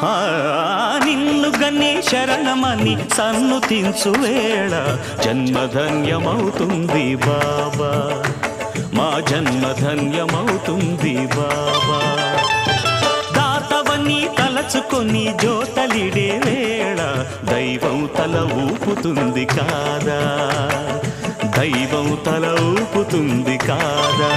ఆ నిన్ను గని శరణమని సన్నుతించు వేళ జన్మధన్యమవుతుంది బాబా, మా జన్మధన్యమవుతుంది బాబా. దాతవని తలచుకొని జోతలిడే వేళ దైవం తల ఊపుతుంది కాదా, దైవం తల ఊపుతుంది కాదా.